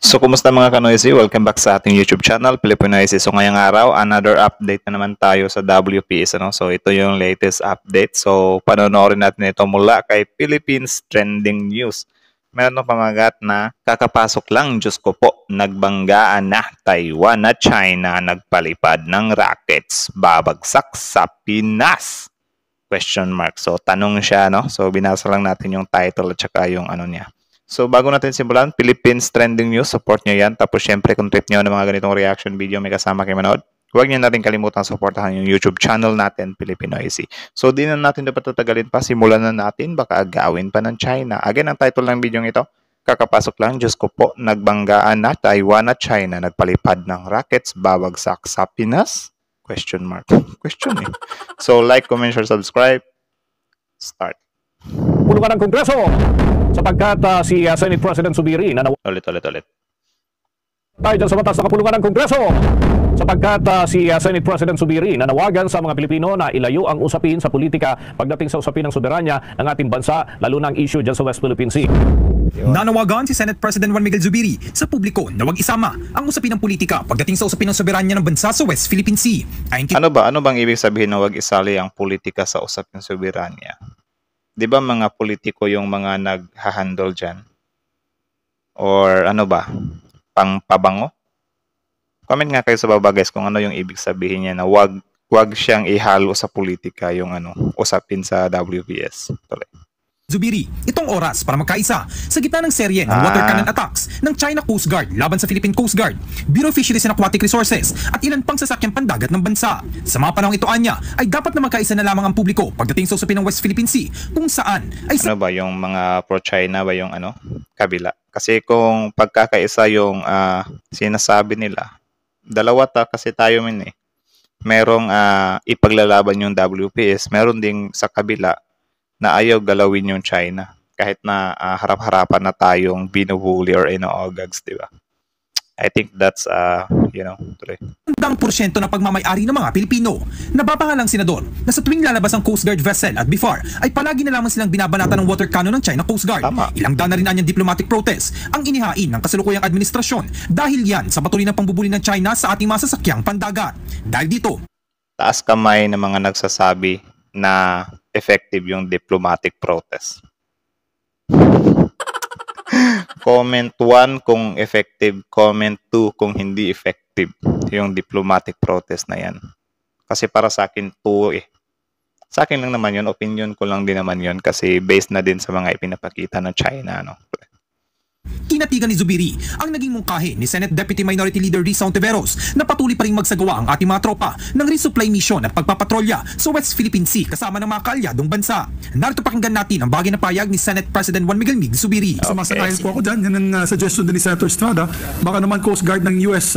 So, kumusta mga ka-Noisy? Welcome back sa ating YouTube channel, Filipino Noisy. So, ngayong araw, another update na naman tayo sa WPS. So, ito yung latest update. So, panonoorin natin ito mula kay Philippines Trending News. Meron ng pamagat na kakapasok lang, Diyos ko po, nagbanggaan na Taiwan at China nagpalipad ng rockets, babagsak sa Pinas? Question mark. So, tanong siya, no? So, binasa lang natin yung title at saka yung ano niya. So, bago natin simulan, Philippines Trending News, support nyo yan. Tapos, syempre, kung trip nyo ng mga ganitong reaction video, may kasama kayo manood, huwag nyo natin kalimutan supportahan yung YouTube channel natin, Filipino Noisy. So, di na natin dapat tatagalin pa. Simulan na natin, baka agawin pa ng China. Again, ang title ng video ito, kakapasok lang, Diyos ko po, nagbanggaan na Taiwan at China, nagpalipad ng rockets, babagsak sa Pinas? Question mark. Question eh. So, like, comment, share, subscribe. Start. Pulungan ng Kongreso sapagkat si Senate President Zubiri na Ulit. tayo dyan sa batas na kapulungan ng Kongreso sapagkat si Senate President Zubiri nanawagan sa mga Pilipino na ilayo ang usapin sa politika pagdating sa usapin ng soberanya ng ating bansa, lalo na ang issue dyan sa West Philippine Sea. Nanawagan si Senate President Juan Miguel Zubiri sa publiko na huwag isama ang usapin ng politika pagdating sa usapin ng soberanya ng bansa sa West Philippine Sea. Ano bang ibig sabihin na huwag isali ang politika sa usapin ng soberanya? Di ba mga politiko yung mga nag-handle dyan? Or ano ba? Pangpabango? Comment nga kayo sa baba guys kung ano yung ibig sabihin niya na wag siyang ihalo sa politika yung usapin sa WPS. Tuloy. Zubiri, itong oras para magkaisa sa gitna ng serye ng water cannon attacks ng China Coast Guard laban sa Philippine Coast Guard, Bureau of Fisheries and Aquatic Resources at ilan pang sasakyang pandagat ng bansa. Sa mga panahong ito anya ay dapat na magkaisa na lamang ang publiko pagdating sa usapin ng West Philippine Sea kung saan ay ano ba yung mga pro-China ba yung kabila? Kasi kung pagkakaisa yung sinasabi nila, dalawa kasi tayo merong ipaglalaban yung WPS, meron ding sa kabila na ayaw galawin yung China kahit na harap-harapan na tayong binuhuli or inoogags, di ba? I think that's, tuloy. Handang porsyento ng pagmamayari ng mga Pilipino. Nababangalang senador na sa tuwing lalabas ang Coast Guard vessel at BIFAR ay palagi na lamang silang binabanatan ng water cannon ng China Coast Guard. Tama. Ilang daan na rin anyang diplomatic protest ang inihain ng kasalukuyang administrasyon dahil yan sa patuloy ng pangbubuli ng China sa ating mga sasakyang pandagat. Dahil dito, taas kamay ng mga nagsasabi na effective yung diplomatic protest. Comment 1 kung effective, comment 2 kung hindi effective yung diplomatic protest na yan. Kasi para sa akin 2 Sa akin lang naman yun, opinion ko lang din naman yun kasi based na din sa mga ipinapakita ng China, kinatigan ni Zubiri ang naging mungkahi ni Senate Deputy Minority Leader Risa Ontiveros na patuloy pa rin magsagawa ang ating mga tropa ng resupply mission at pagpapatrolya sa West Philippine Sea kasama ng mga kaalyadong bansa. Narito pakinggan natin ang bagay na payag ni Senate President Juan Miguel Mig Zubiri. Sumasanayan po ako dyan. Yan ang suggestion din ni Senator Estrada. Baka naman Coast Guard ng US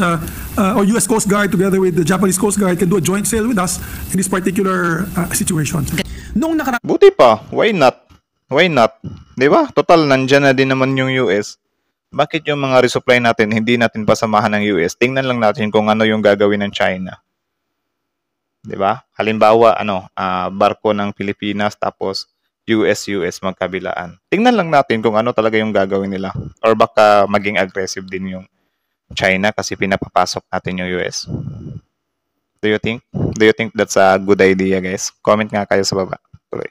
or US Coast Guard together with the Japanese Coast Guard can do a joint sail with us in this particular situation. Noong Buti pa, why not? Why not? Di ba? Total, nandyan na din naman yung US. Bakit yung mga resupply natin, hindi natin pasamahan ng US? Tingnan lang natin kung ano yung gagawin ng China. 'Di ba? Halimbawa, barko ng Pilipinas tapos US magkabilaan. Tingnan lang natin kung ano talaga yung gagawin nila. Or baka maging aggressive din yung China kasi pinapapasok natin yung US. Do you think that's a good idea, guys? Comment nga kayo sa baba. Tuloy.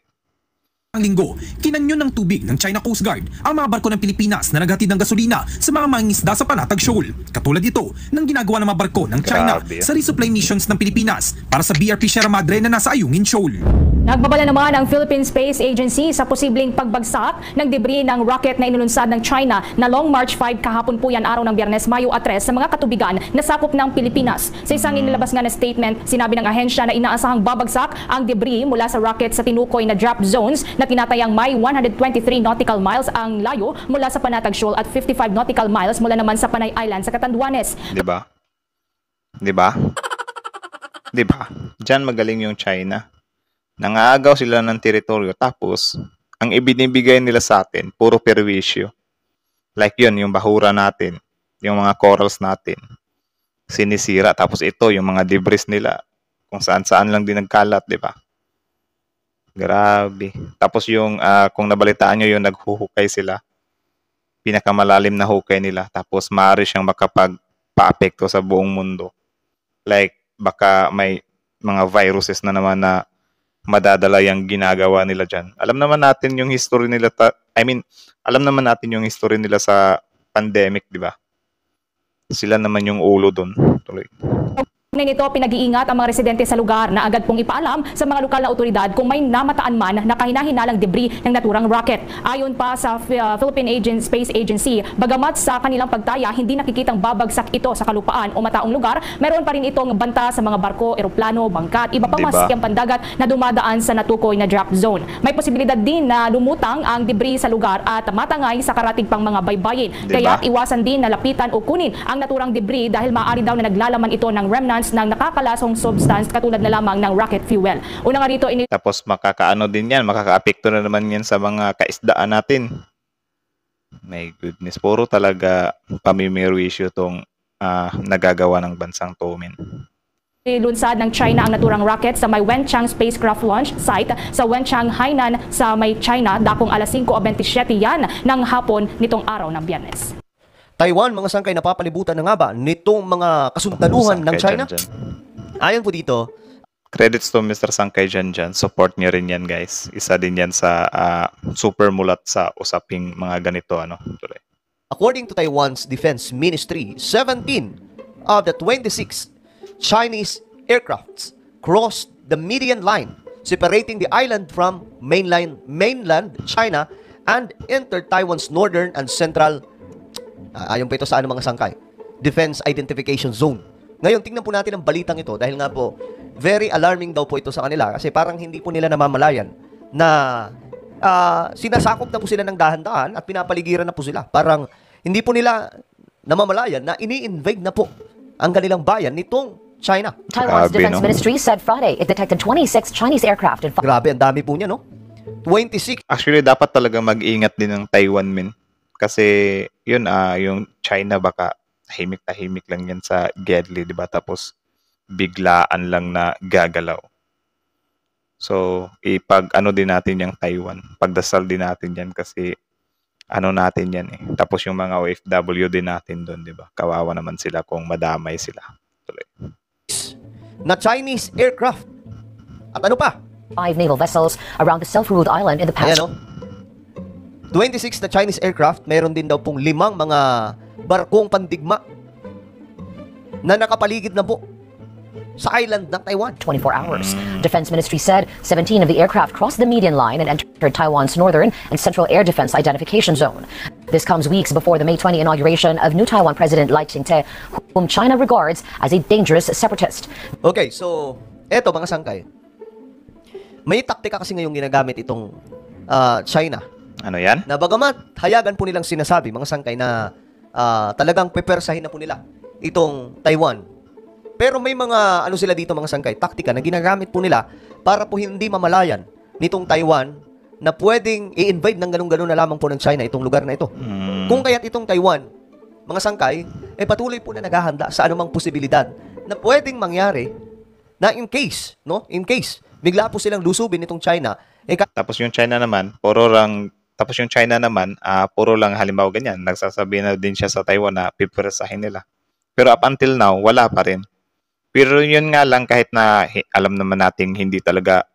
Ang linggo, kinanyon ng tubig ng China Coast Guard ang mga barko ng Pilipinas na naghatid ng gasolina sa mga mangingisda sa Panatag Shoal. Katulad ito ng ginagawa ng mga barko ng China sa resupply missions ng Pilipinas para sa BRP Sierra Madre na nasa Ayungin Shoal. Nagbabala naman ang Philippine Space Agency sa posibleng pagbagsak ng debris ng rocket na inulunsad ng China na Long March 5 kahapon po yan araw ng Biyernes, Mayo 3 sa mga katubigan na sakop ng Pilipinas. Sa isang inilabas nga na statement, sinabi ng ahensya na inaasahang babagsak ang debris mula sa rocket sa tinukoy na drop zones na tinatayang may 123 nautical miles ang layo mula sa Panatag Shoal at 55 nautical miles mula naman sa Panay Island sa Catanduanes. Diba? Diyan magaling yung China. Nangaagaw sila ng teritoryo tapos ang ibinibigay nila sa atin puro perwisyo. Like yun, yung bahura natin, yung mga corals natin, sinisira. Tapos ito, yung mga debris nila, kung saan-saan lang din nagkalat, di ba? Grabe. Tapos yung, kung nabalitaan nyo yung naghuhukay sila, pinakamalalim na hukay nila. Tapos maaari siyang makapagpa-apekto sa buong mundo. Like, baka may mga viruses na naman na madadala yung ginagawa nila dyan. Alam naman natin yung history nila, alam naman natin yung history nila sa pandemic, di ba? Sila naman yung ulo doon. Tuloy. Nito, pinag-iingat ang mga residente sa lugar na agad pong ipaalam sa mga lokal na otoridad kung may namataan man na kahina-hinalang debris ng naturang rocket. Ayon pa sa Philippine Space Agency, bagamat sa kanilang pagtaya, hindi nakikitang babagsak ito sa kalupaan o mataong lugar, meron pa rin itong banta sa mga barko, eroplano, bangka at iba pang masasakyang pandagat na dumadaan sa natukoy na drop zone. May posibilidad din na lumutang ang debris sa lugar at matangay sa karatig pang mga baybayin. Kaya iwasan din na lapitan o kunin ang naturang debris dahil maaari daw na naglalaman ito ng remnants ng nakakalasong substance katulad na lamang ng rocket fuel. Una nga rito, tapos makakaano din yan, makaka-apekto na naman yan sa mga kaisdaan natin. My goodness, puro talaga pamimirwisyo itong nagagawa ng bansang Tomin. Lunsad ng China ang naturang rocket sa may Wenchang spacecraft launch site sa Wenchang, Hainan sa may China dakong alas 5:27 yan ng hapon nitong araw ng Biyernes. Taiwan, mga sangkay, napapalibutan na nga ba nitong mga kasundaluhan ng China? Ayon po dito, credits to Mr. Sangkay Janjan. Support niyo rin yan, guys. Isa din yan sa super mulat sa usaping mga ganito. According to Taiwan's Defense Ministry, 17 of the 26 Chinese aircrafts crossed the median line separating the island from mainland China and entered Taiwan's northern and central ayon pa ito sa mga sangkay, Defense Identification Zone. Ngayon, tingnan po natin ang balitang ito dahil nga po, very alarming daw po ito sa kanila kasi parang hindi po nila namamalayan na sinasakop na po sila ng dahan-dahan at pinapaligiran na po sila. Parang hindi po nila namamalayan na ini-invade na po ang kanilang bayan nitong China. Taiwan's Defense Ministry said Friday it detected 26 Chinese aircraft in Grabe, ang dami po niya, no? 26. Actually, dapat talaga mag-ingat din ng Taiwan, men. Kasi yun, yung China baka tahimik-tahimik lang yan sa Gedli, di ba? Tapos biglaan lang na gagalaw. So, ipag-ano din natin yung Taiwan. Pagdasal din natin yan kasi ano natin yan eh. Tapos yung mga OFW din natin doon, di ba? Kawawa naman sila kung madamay sila. Tuloy. Na Chinese aircraft. At ano pa? 5 naval vessels around the self-ruled island in the past. Ayan, no? 26 na Chinese aircraft, mayroon din daw pong 5 mga barkong pandigma na nakapaligid na po sa island ng Taiwan. 24 hours. Defense Ministry said 17 of the aircraft crossed the median line and entered Taiwan's northern and central air defense identification zone. This comes weeks before the May 20 inauguration of new Taiwan President Lai Ching-te, whom China regards as a dangerous separatist. Okay, so eto mga sangkay. May taktika kasi ngayong ginagamit itong China. Ano yan? Na bagamat hayagan po nilang sinasabi, mga sangkay, na talagang pepersahin na po nila itong Taiwan. Pero may mga, ano sila dito mga sangkay, taktika na ginagamit po nila para po hindi mamalayan nitong Taiwan na pwedeng i-invade ng ganun-ganun na lamang po ng China itong lugar na ito. Kung kaya't itong Taiwan, mga sangkay, patuloy po na naghahanda sa anumang posibilidad na pwedeng mangyari na in case, bigla po silang lusubin itong China. Tapos yung China naman, puro lang halimbawa ganyan, nagsasabi na din siya sa Taiwan na pipresahin nila. Pero up until now, wala pa rin. Pero yun nga lang, kahit na alam naman nating hindi talaga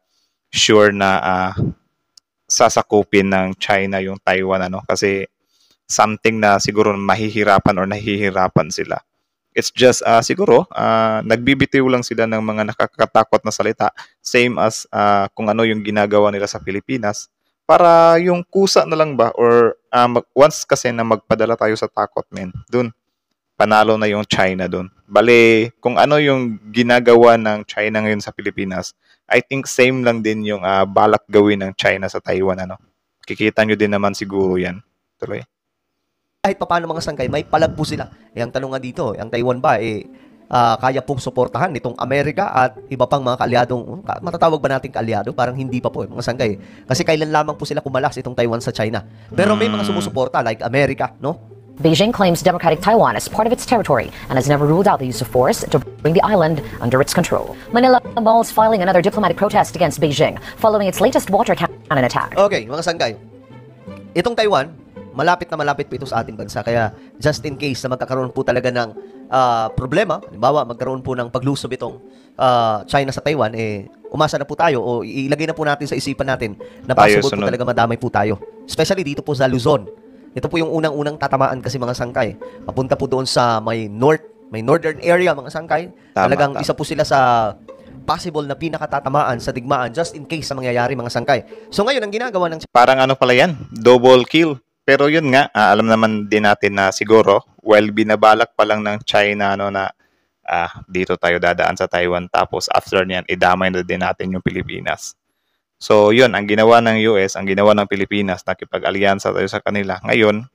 sure na sasakupin ng China yung Taiwan, kasi something na siguro mahihirapan or nahihirapan sila. It's just siguro nagbibitiw lang sila ng mga nakakatakot na salita, same as kung ano yung ginagawa nila sa Pilipinas, para yung kusa na lang ba or once kasi na magpadala tayo sa takot, men, dun panalo na yung China dun. Bale, kung ano yung ginagawa ng China ngayon sa Pilipinas, I think same lang din yung balak gawin ng China sa Taiwan, Kikita nyo din naman siguro yan. Tuloy. Kahit pa paano mga sangkay, may palag po sila. Ang tanong nga dito, ang Taiwan ba, kaya pong suportahan nitong Amerika at iba pang mga kaalyadong, matatawag ba natin kaalyado? Parang hindi pa po, mga sangkay. Kasi kailan lamang po sila kumalas itong Taiwan sa China. Pero may mga sumusuporta like Amerika, no? Beijing claims democratic Taiwan as part of its territory and has never ruled out the use of force to bring the island under its control. Manila Malls filing another diplomatic protest against Beijing following its latest water cannon attack. Okay, mga sangkay. Itong Taiwan, malapit na malapit po ito sa ating bansa. Kaya just in case na magkakaroon po talaga ng problema, halimbawa magkaroon po ng paglusob itong China sa Taiwan, umasa na po tayo o ilagay na po natin sa isipan natin na possible po talaga madamay po tayo. Especially dito po sa Luzon. Ito po yung unang-unang tatamaan kasi mga sangkay. Papunta po doon sa may northern area mga sangkay. Talagang isa po sila sa possible na pinakatatamaan sa digmaan just in case sa mangyayari mga sangkay. So ngayon, ang ginagawa ng... Parang ano pala yan, double kill. Pero yun nga, alam naman din natin na siguro, while binabalak pa lang ng China na dito tayo dadaan sa Taiwan, tapos after niyan, idamay na din natin yung Pilipinas. So yun, ang ginawa ng US, ang ginawa ng Pilipinas, nakipag-alyansa tayo sa kanila. Ngayon,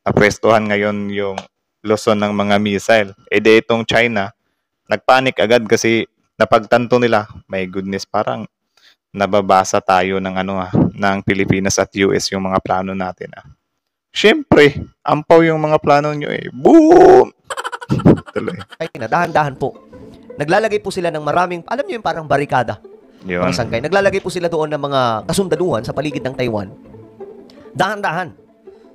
naprestuhan ngayon yung Luzon ng mga missile. Di itong China, nagpanik agad kasi napagtanto nila, my goodness, parang nababasa tayo ng ng Pilipinas at US yung mga plano natin. Siyempre, ampaw yung mga plano nyo Boom! Tuloy. Ay, dahan-dahan po. Naglalagay po sila ng maraming, alam nyo yung parang barikada. Yun. Mga sangkay. Naglalagay po sila doon ng mga kasundaluhan sa paligid ng Taiwan. Dahan-dahan.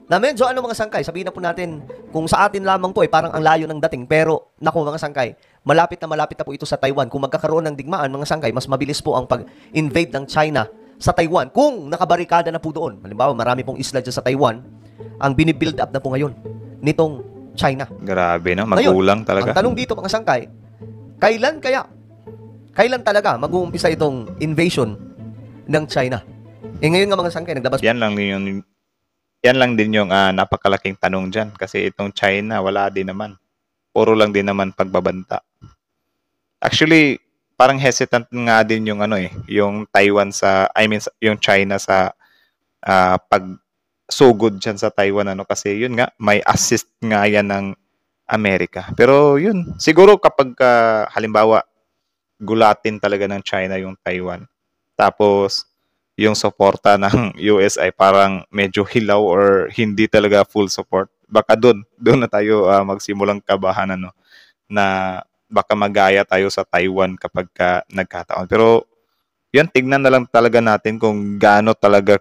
Na medyo mga sangkay, sabihin na po natin, kung sa atin lamang po parang ang layo ng dating, pero naku mga sangkay, malapit na po ito sa Taiwan. Kung magkakaroon ng digmaan mga sangkay, mas mabilis po ang pag-invade ng China sa Taiwan. Kung nakabarikada na po doon, halimbawa marami pong isla dyan sa Taiwan, ang binibuild up na po ngayon nitong China. Grabe no, magulang ngayon, talaga. Ang tanong dito mga sangkay, kailan talaga mag-uumpisa itong invasion ng China? Ngayon nga mga sangkay, naglabas. Yan lang din yung napakalaking tanong dyan. Kasi itong China, wala din naman. Puro lang din naman pagbabanta. Actually, parang hesitant nga din yung yung Taiwan yung China sa pagsugod dyan sa Taiwan kasi yun nga, may assist nga yan ng Amerika. Pero yun, siguro kapag halimbawa gulatin talaga ng China yung Taiwan. Tapos yung suporta ng US ay parang medyo hilaw or hindi talaga full support. Baka doon na tayo magsimulang kabahan na baka magaya tayo sa Taiwan kapag nagkataon. Pero yan, tignan na lang talaga natin kung gaano talaga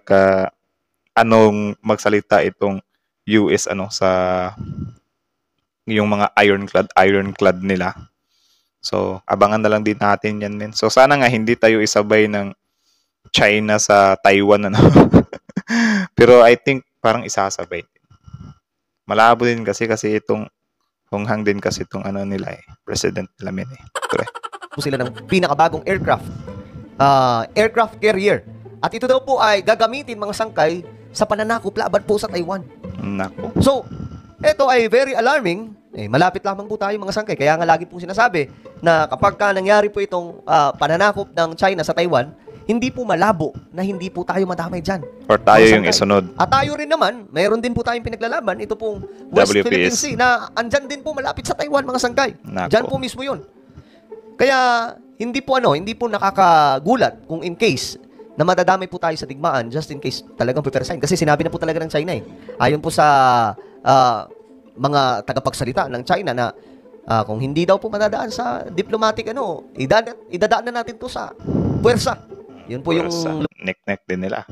anong magsalita itong US sa yung mga ironclad nila. So abangan na lang din natin yan, men. So sana nga hindi tayo isabay ng China sa Taiwan pero I think parang isasabay. Malabo din kasi itong hunghang din kasi itong nila president nila men po sila ng pinakabagong aircraft carrier. At ito daw po ay gagamitin mga sangkay sa pananakop laban po sa Taiwan. Nako. So, ito ay very alarming. Malapit lamang po tayo mga sangkay. Kaya nga lagi po sinasabi na kapag nangyari po itong pananakop ng China sa Taiwan, hindi po malabo na hindi po tayo madamay dyan. Or tayo yung isunod. At tayo rin naman, mayroon din po tayong pinaglalaban. Ito pong West WPS. Philippine Sea na andyan din po malapit sa Taiwan mga sangkay. Nako. Dyan po mismo yun. Kaya hindi po nakakagulat kung in case na madadamay po tayo sa digmaan, just in case talagang pupersahin. Kasi sinabi na po talaga ng China ayon po sa mga tagapagsalita ng China na kung hindi daw po madadaan sa diplomatic idadaan na natin to sa puwersa. Yun po yung neck din nila.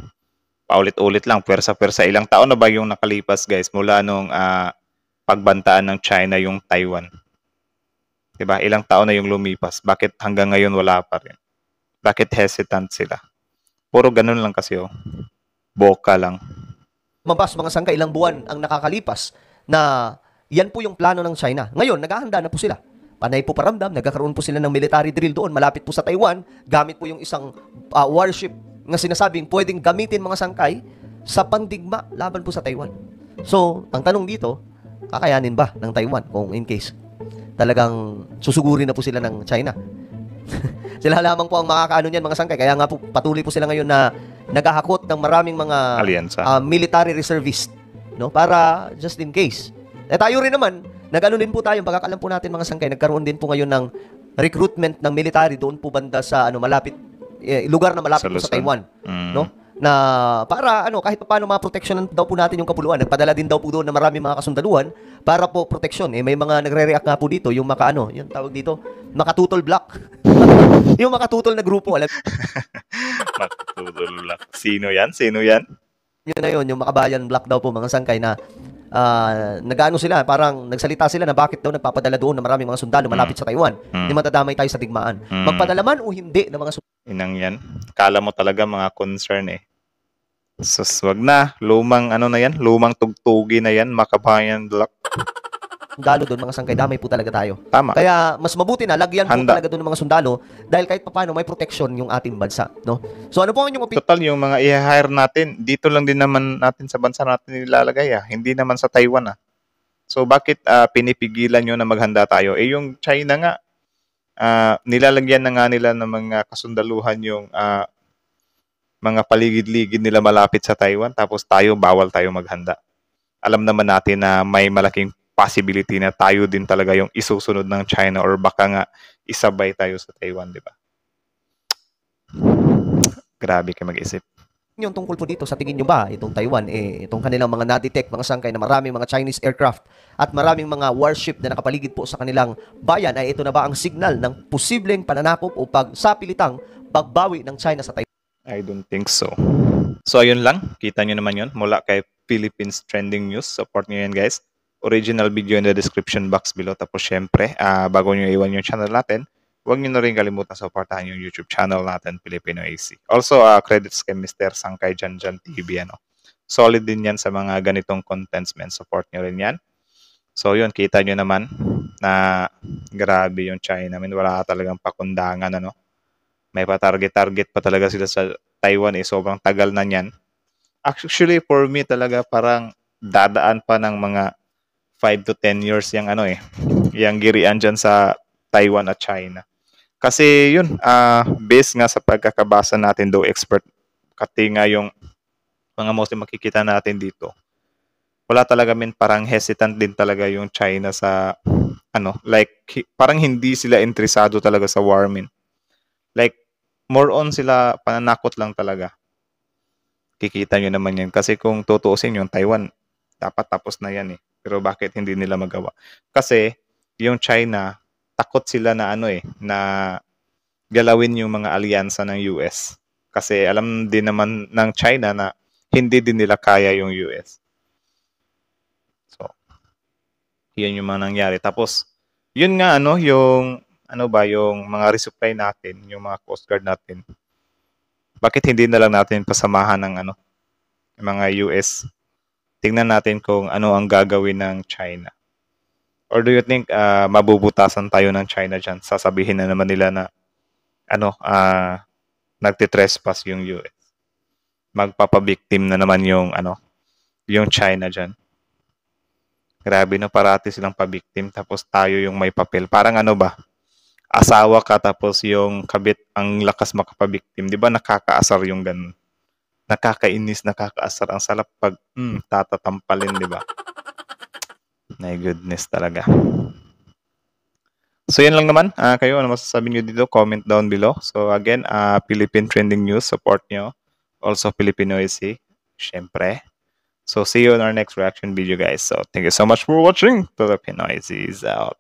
Paulit-ulit lang, pwersa-pwersa. Ilang taon na ba yung nakalipas, guys, mula nung pagbantaan ng China yung Taiwan? 'Di ba? Ilang taon na yung lumipas. Bakit hanggang ngayon wala pa rin? Bakit hesitant sila? Puro ganun lang kasi boka lang. Mabas mga sangka, ilang buwan ang nakakalipas na yan po yung plano ng China. Ngayon, naghahanda na po sila. Panay po paramdam, nagkakaroon po sila ng military drill doon, malapit po sa Taiwan, gamit po yung isang warship na sinasabing pwedeng gamitin mga sangkay sa pandigma laban po sa Taiwan. So, ang tanong dito, kakayanin ba ng Taiwan kung in case talagang susugurin na po sila ng China? Sila lamang po ang makakaano niyan mga sangkay. Kaya nga po, patuloy po sila ngayon na naghahakot ng maraming mga military reservist, para just in case. Tayo rin naman, nag-ano din po tayo, pagkakalam po natin mga sangkay, nagkaroon din po ngayon ng recruitment ng military doon po banda sa lugar na malapit po sa Taiwan, na para kahit paano maproteksyonan daw po natin yung kapuluan. Nagpadala din daw po doon ng maraming mga kasundaluhan para po proteksyon. May mga nagre-react nga po dito, yung yung tawag dito, makatutol block. Yung makatutol na grupo, alam. Makatutol block. Sino yan? Yun na yun, yung Makabayan Black daw po, mga sangkay na nag-ano sila, parang nagsalita sila na bakit daw nagpapadala doon na maraming mga sundalo malapit sa Taiwan. Hindi matadamay tayo sa digmaan. Magpadala man o hindi ng mga Inang yan. Kala mo talaga mga concern eh. Sus, wag na. Lumang ano na yan? Lumang tugtugi na yan. Makabayan Black. sundalo doon, mga sangkay, damay po talaga tayo. Tama. Kaya mas mabuti na lagyan po Handa. talaga doon ng mga sundalo dahil kahit papaano may protection yung ating bansa, no? So ano po ang inyong opinion? Total, yung mga i-hire natin, dito lang din naman natin sa bansa natin nilalagay ah. Hindi naman sa Taiwan ah. So bakit pinipigilan nyo na maghanda tayo? Eh yung China nga, nilalagyan na nga nila ng mga kasundaluhan yung mga paligid-ligid nila malapit sa Taiwan, tapos tayo, bawal tayo maghanda. Alam naman natin na may malaking possibility na tayo din talaga yung isusunod ng China or baka nga isabay tayo sa Taiwan, di ba? Grabe kayo mag-isip. Yung tungkol po dito, sa tingin nyo ba, itong Taiwan, itong kanilang mga na-detect, mga sangkay na maraming mga Chinese aircraft at maraming mga warship na nakapaligid po sa kanilang bayan, ay ito na ba ang signal ng posibleng pananakop o pagsapilitang pagbawi ng China sa Taiwan? I don't think so. So, ayun lang. Kita nyo naman yun mula kay Philippines Trending News. Support nyo yan, guys. Original video in the description box below. Tapos, syempre, bago nyo iwan yung channel natin, huwag nyo na rin kalimutan supportahan yung YouTube channel natin, Filipino AC. Also, credits kay Mr. Sangkay Janjan TV. Ano? Solid din yan sa mga ganitong contents, men. Support nyo rin yan. So, yun. Kita nyo naman na grabe yung China. Wala talagang pakundangan, ano? May pa-target pa talaga sila sa Taiwan eh. Sobrang tagal na niyan. Actually, for me talaga parang dadaan pa ng mga 5 to 10 years yung ano eh. Yung girian dyan sa Taiwan at China. Kasi yun, based nga sa pagkakabasa natin daw expert, kati nga yung mga mostly makikita natin dito. Wala talaga parang hesitant din talaga yung China sa ano, like parang hindi sila interesado talaga sa war Like, more on sila, pananakot lang talaga. Kikita nyo naman yan. Kasi kung tutuusin yung Taiwan, dapat tapos na yan eh. Pero bakit hindi nila magawa? Kasi, yung China, takot sila na ano eh, na galawin yung mga alyansa ng US. Kasi alam din naman ng China na hindi din nila kaya yung US. So, yun yung mga nangyari. Tapos, yun nga ano, yung yung mga resupply natin, yung mga Coast Guard natin, bakit hindi na lang natin pasamahan ng mga US? Tingnan natin kung ano ang gagawin ng China. Or do you think mabubutasan tayo ng China dyan? Sasabihin na naman nila na nagtitrespass yung US. Magpapabiktim na naman yung China dyan. Grabe na parati silang pabiktim tapos tayo yung may papel. Parang asawa ka tapos yung kabit ang lakas makapabiktim. Di ba nakakaasar yung ganun? Nakakainis, nakakaasar. Ang salap pag tatatampalin, di ba? My goodness talaga. So yan lang naman. Kayo, ano masasabi nyo dito? Comment down below. So again, Philippine Trending News, support nyo. Also Filipino AC, syempre. So see you in our next reaction video, guys. So thank you so much for watching. Filipino AC is out.